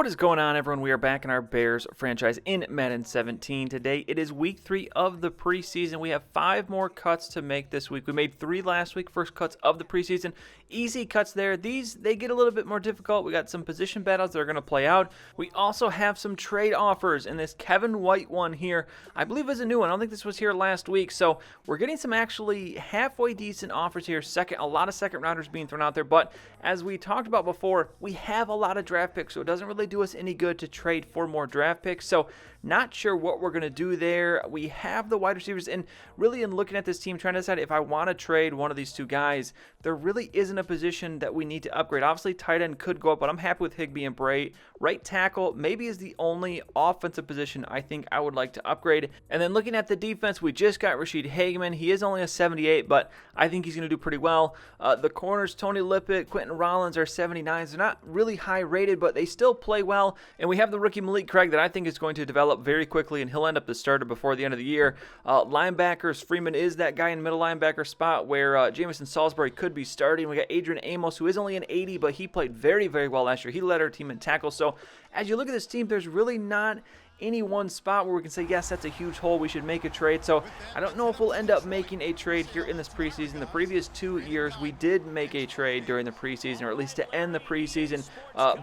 What is going on, everyone? We are back in our Bears franchise in Madden 17 today. It is week 3 of the preseason. We have 5 more cuts to make this week. We made 3 last week, first cuts of the preseason. Easy cuts there. These, they get a little bit more difficult. We got some position battles that are going to play out. We also have some trade offers, and this Kevin White one here, I believe is a new one. I don't think this was here last week, so we're getting some actually halfway decent offers here. A lot of second rounders being thrown out there, but as we talked about before, we have a lot of draft picks, so it doesn't really do us any good to trade for more draft picks. So not sure what we're going to do there. We have the wide receivers, and really in looking at this team, trying to decide if I want to trade one of these two guys, there really isn't a position that we need to upgrade. Obviously, tight end could go up, but I'm happy with Higbee and Bray. Right tackle maybe is the only offensive position I think I would like to upgrade. And then looking at the defense, we just got Rashid Hageman. He is only a 78, but I think he's going to do pretty well. The corners, Tony Lippett, Quentin Rollins are 79s. They're not really high rated, but they still play well. And we have the rookie Malik Craig that I think is going to develop very quickly, and he'll end up the starter before the end of the year. Linebackers, Freeman is that guy in the middle linebacker spot where Jamison Salisbury could be starting. We got Adrian Amos, who is only an 80, but he played very, very well last year. He led our team in tackles. So as you look at this team, there's really not any one spot where we can say, yes, that's a huge hole, we should make a trade. So I don't know if we'll end up making a trade here in this preseason. The previous 2 years, we did make a trade during the preseason, or at least to end the preseason.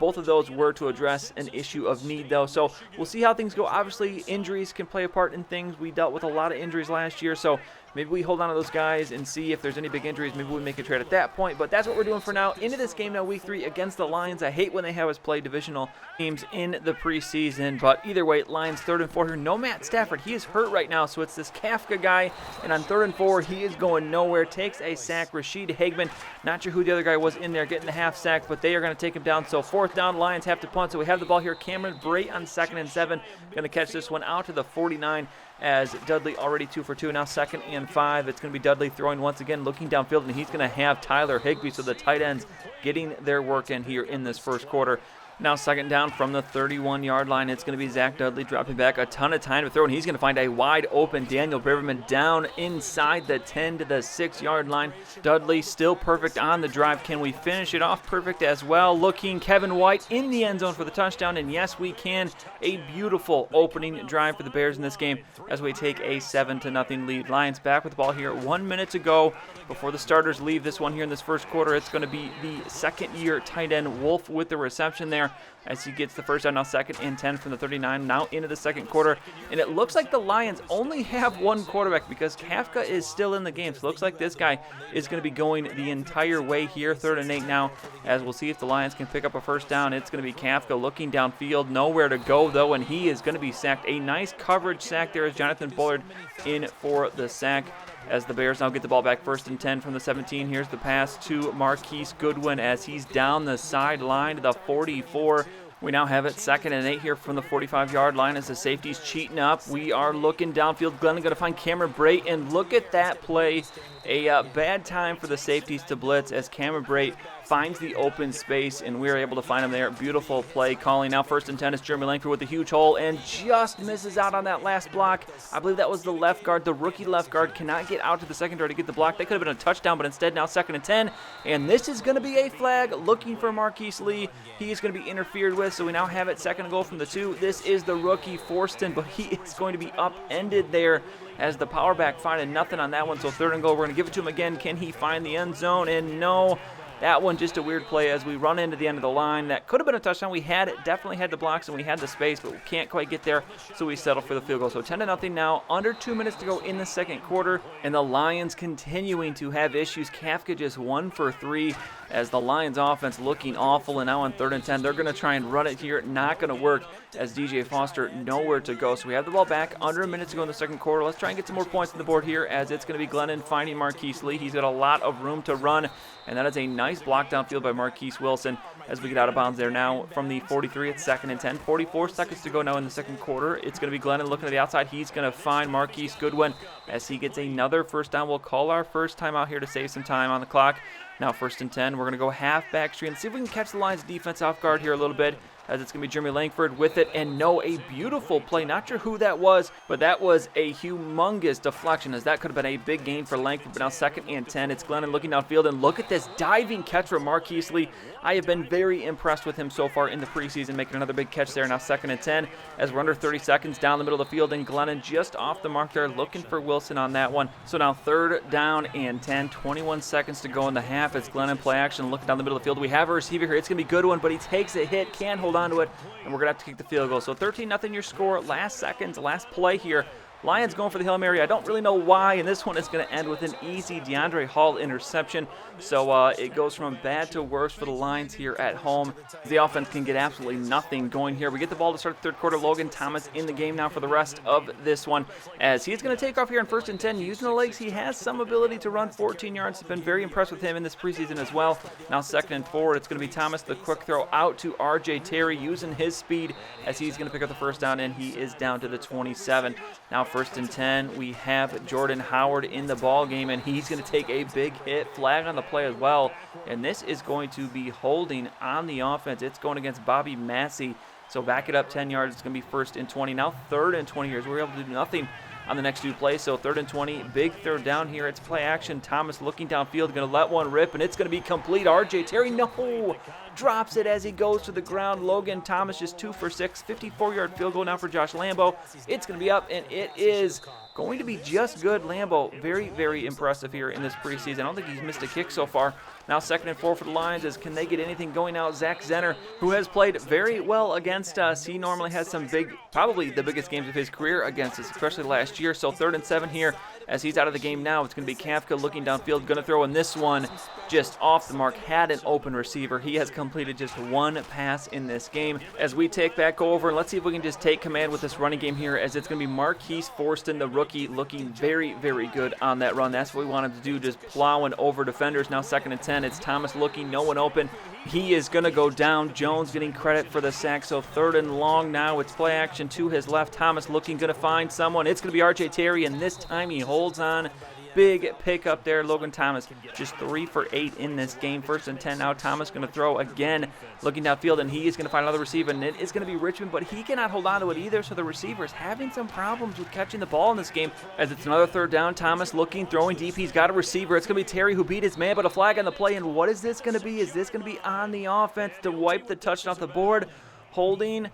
Both of those were to address an issue of need, though. So we'll see how things go. Obviously, injuries can play a part in things. We dealt with a lot of injuries last year, so maybe we hold on to those guys and see if there's any big injuries. Maybe we make a trade at that point, but that's what we're doing for now. Into this game now, week 3 against the Lions. I hate when they have us play divisional teams in the preseason, but either way, Lions 3rd and 4 here. No Matt Stafford. He is hurt right now, so it's this Kafka guy, and on 3rd and 4, he is going nowhere. Takes a sack. Rashid Hageman, not sure who the other guy was in there, getting the half sack, but they are going to take him down. So 4th down, Lions have to punt, so we have the ball here. Cameron Bray on 2nd and 7. Going to catch this one out to the 49. As Dudley already 2 for 2. Now 2nd and 5. It's going to be Dudley throwing once again, looking downfield, and he's going to have Tyler Higbee. So the tight ends getting their work in here in this first quarter. Now 2nd down from the 31-yard line. It's going to be Zach Dudley dropping back. A ton of time to throw, and he's going to find a wide open Daniel Braverman down inside the 10 to the 6-yard line. Dudley still perfect on the drive. Can we finish it off perfect as well? Looking, Kevin White in the end zone for the touchdown, and yes, we can. A beautiful opening drive for the Bears in this game as we take a 7-0 lead. Lions back with the ball here. 1 minute to go before the starters leave this one here in this first quarter. It's going to be the second-year tight end Wolf with the reception there as he gets the first down. Now 2nd and 10 from the 39, now into the second quarter, and it looks like the Lions only have one quarterback because Kafka is still in the game. So it looks like this guy is going to be going the entire way here. 3rd and 8 now, as we'll see if the Lions can pick up a first down. It's going to be Kafka looking downfield, nowhere to go though, and he is going to be sacked. A nice coverage sack there as Jonathan Bullard in for the sack. As the Bears now get the ball back, 1st and 10 from the 17. Here's the pass to Marquise Goodwin as he's down the sideline to the 44. We now have it 2nd and 8 here from the 45-yard line as the safety's cheating up. We are looking downfield. Glenn going to find Cameron Bray, and look at that play. A bad time for the safeties to blitz as Cameron Bray finds the open space, and we are able to find him there. Beautiful play calling. Now 1st and 10 is Jeremy Langford with a huge hole and just misses out on that last block. I believe that was the left guard. The rookie left guard cannot get out to the secondary to get the block. That could have been a touchdown, but instead now 2nd and 10, and this is going to be a flag looking for Marquise Lee. He is going to be interfered with, so we now have it 2nd and goal from the 2. This is the rookie Forston, but he is going to be upended there as the power back finding nothing on that one. So 3rd and goal, we're going to give it to him again. Can he find the end zone? And no, that one just a weird play as we run into the end of the line. That could have been a touchdown. We definitely had the blocks and we had the space, but we can't quite get there, so we settle for the field goal. So 10-0 now, under 2 minutes to go in the second quarter, and the Lions continuing to have issues. Kafka just 1 for 3 as the Lions offense looking awful, and now on 3rd and 10, they're going to try and run it here. Not going to work as DJ Foster nowhere to go. So we have the ball back, under a minute to go in the second quarter. Let's try and get some more points on the board here as it's going to be Glennon finding Marquise Lee. He's got a lot of room to run, and that is a nice block downfield by Marquise Wilson as we get out of bounds there now from the 43. It's 2nd and 10. 44 seconds to go now in the second quarter. It's going to be Glennon looking to the outside. He's going to find Marquise Goodwin as he gets another first down. We'll call our first time out here to save some time on the clock. Now 1st and 10. We're going to go half back street and see if we can catch the Lions defense off guard here a little bit as it's going to be Jeremy Langford with it, and no, a beautiful play. Not sure who that was, but that was a humongous deflection, as that could have been a big gain for Langford. But now 2nd and 10. It's Glennon looking downfield, and look at this diving catch from Marquise Lee. I have been very impressed with him so far in the preseason, making another big catch there. Now 2nd and 10, as we're under 30 seconds down the middle of the field, and Glennon just off the mark there, looking for Wilson on that one. So now 3rd down and 10, 21 seconds to go in the half. It's Glennon play action, looking down the middle of the field. We have a receiver here. It's going to be a good one, but he takes a hit, can't hold on to it, and we're going to have to kick the field goal. So 13-0 your score. Last seconds, last play here. Lions going for the Hail Mary. I don't really know why, and this one is going to end with an easy DeAndre Hall interception. So it goes from bad to worse for the Lions here at home. The offense can get absolutely nothing going here. We get the ball to start the 3rd quarter. Logan Thomas in the game now for the rest of this one, as he's going to take off here in 1st and 10 using the legs. He has some ability to run 14 yards. I've been very impressed with him in this preseason as well. Now 2nd and 4. It's going to be Thomas, the quick throw out to RJ Terry using his speed, as he's going to pick up the 1st down, and he is down to the 27. Now 1st and 10, we have Jordan Howard in the ball game, and he's going to take a big hit. Flag on the play as well, and this is going to be holding on the offense. It's going against Bobby Massey, so back it up 10 yards. It's going to be 1st and 20. Now 3rd and 20 here. We're able to do nothing on the next 2 plays, so 3rd and 20, big 3rd down here. It's play action. Thomas looking downfield, going to let one rip, and it's going to be complete. RJ Terry, no, drops it as he goes to the ground. Logan Thomas just 2 for 6, 54-yard field goal now for Josh Lambo. It's going to be up, and it is going to be just good. Lambo, very, very impressive here in this preseason. I don't think he's missed a kick so far. Now 2nd and 4 for the Lions, as can they get anything going now? Zach Zenner, who has played very well against us. He normally has some big, probably the biggest games of his career against us, especially last year. So 3rd and 7 here, as he's out of the game now. It's going to be Kafka looking downfield, going to throw in this one just off the mark. Had an open receiver. He has completed just 1 pass in this game. As we take back over, and let's see if we can just take command with this running game here, as it's going to be Marquise Forston, the rookie, looking very, very good on that run. That's what we wanted to do, just plowing over defenders. Now 2nd and 10. It's Thomas looking, no one open. He is going to go down. Jones getting credit for the sack. So 3rd and long now. It's play action to his left. Thomas looking, going to find someone. It's going to be RJ Terry, and this time he holds on. Big pick up there. Logan Thomas just 3 for 8 in this game. 1st and 10 now. Thomas going to throw again, looking downfield, and he is going to find another receiver, and it is going to be Richmond, but he cannot hold on to it either. So the receiver is having some problems with catching the ball in this game, as it's another 3rd down. Thomas looking, throwing deep. He's got a receiver. It's going to be Terry, who beat his man, but a flag on the play. And what is this going to be? Is this going to be on the offense to wipe the touchdown off the board? Holding.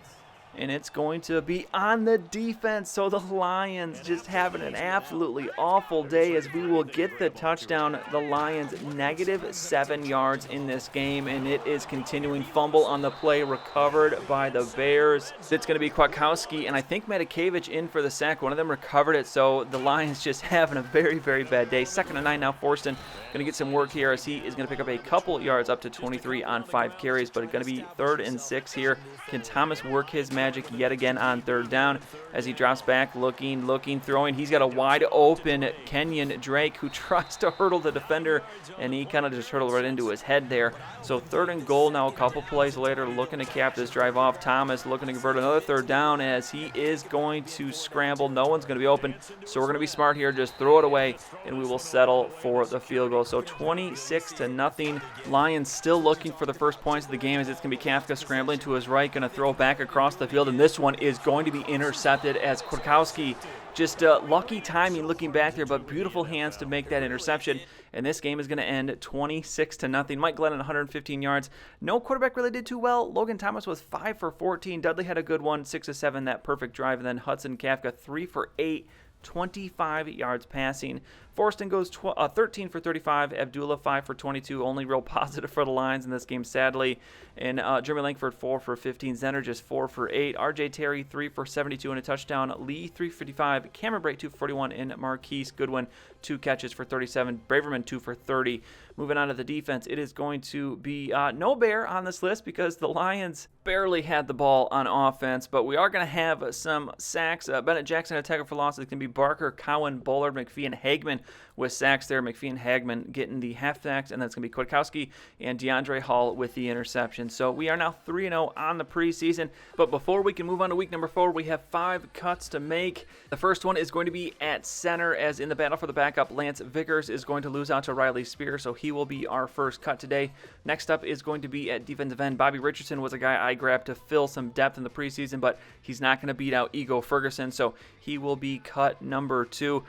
And it's going to be on the defense. So the Lions just having an absolutely awful day, as we will get the touchdown. The Lions -7 yards in this game, and it is continuing. Fumble on the play recovered by the Bears. It's going to be Kwiatkowski and I think Medikevich in for the sack. One of them recovered it, so the Lions just having a very, very bad day. 2nd and 9 now. Forston going to get some work here, as he is going to pick up a couple yards, up to 23 on 5 carries, but it's going to be 3rd and 6 here. Can Thomas work his magic yet again on 3rd down, as he drops back, looking, throwing? He's got a wide open Kenyon Drake, who tries to hurdle the defender, and he kind of just hurdled right into his head there. So 3rd and goal now, a couple plays later, looking to cap this drive off. Thomas looking to convert another 3rd down, as he is going to scramble. No one's going to be open, so we're going to be smart here. Just throw it away, and we will settle for the field goal. So 26-0. Lions still looking for the first points of the game, as it's going to be Kafka scrambling to his right, going to throw back across the field, and this one is going to be intercepted, as Kwiatkowski, just lucky timing looking back there, but beautiful hands to make that interception. And this game is going to end 26-0. Mike Glennon 115 yards. No quarterback really did too well. Logan Thomas was 5 for 14. Dudley had a good one, 6 of 7, that perfect drive. And then Hudson Kafka 3 for 8. 25 yards passing. Forston goes 13 for 35. Abdullah 5 for 22. Only real positive for the Lions in this game, sadly. And Jeremy Langford 4 for 15. Zenner just 4 for 8. RJ Terry 3 for 72 and a touchdown. Lee 355. Cameron Brate 2 for 41. And Marquise Goodwin 2 catches for 37. Braverman 2 for 30. Moving on to the defense, it is going to be no Bear on this list, because the Lions barely had the ball on offense, but we are going to have some sacks. Bennett Jackson, a tackle for loss. It can be Barker, Cowan, Bullard, McPhee, and Hagman with sacks there. McPhee and Hagman getting the half sacks, and that's going to be Kwiatkowski and DeAndre Hall with the interception. So we are now 3-0 on the preseason. But before we can move on to week number 4, we have 5 cuts to make. The first one is going to be at center, as in the battle for the backup, Lance Vickers is going to lose out to Riley Spear, so he will be our first cut today. Next up is going to be at defensive end. Bobby Richardson was a guy I grabbed to fill some depth in the preseason, but he's not going to beat out Ego Ferguson, so he will be cut number 2.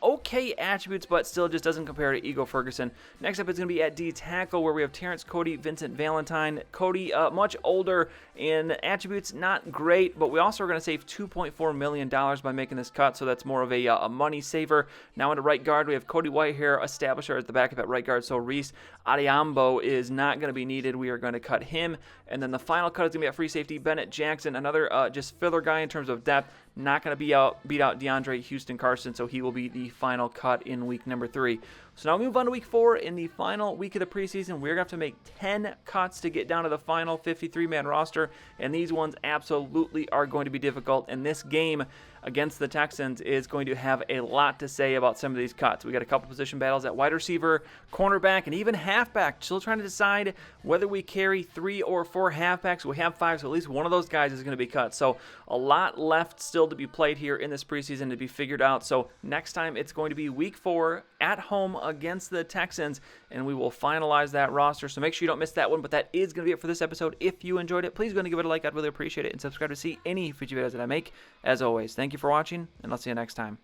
Okay attributes, but still just doesn't compare to Ego Ferguson. Next up is going to be at D tackle, where we have Terrence Cody, Vincent Valentine. Cody, much older, and attributes not great, but we also are going to save $2.4 million by making this cut, so that's more of a money saver. Now into right guard, we have Cody Whitehair, establisher at the backup at right guard, so Reese Adiambo is not going to be needed. We are going to cut him. And then the final cut is going to be at free safety, Bennett Jackson, another just filler guy in terms of depth. Not going to beat out DeAndre Houston Carson, so he will be the final cut in week number 3. So now we move on to week 4. In the final week of the preseason, we're going to have to make 10 cuts to get down to the final 53-man roster, and these ones absolutely are going to be difficult. And this game against the Texans is going to have a lot to say about some of these cuts. We got a couple position battles at wide receiver, cornerback, and even halfback. Still trying to decide whether we carry 3 or 4 halfbacks. We have 5, so at least one of those guys is going to be cut. So a lot left still to be played here in this preseason to be figured out. So next time it's going to be week 4 at home against the Texans, and we will finalize that roster. So make sure you don't miss that one. But that is going to be it for this episode. If you enjoyed it, please go and give it a like. I'd really appreciate it. And subscribe to see any future videos that I make. As always, thank you for watching, and I'll see you next time.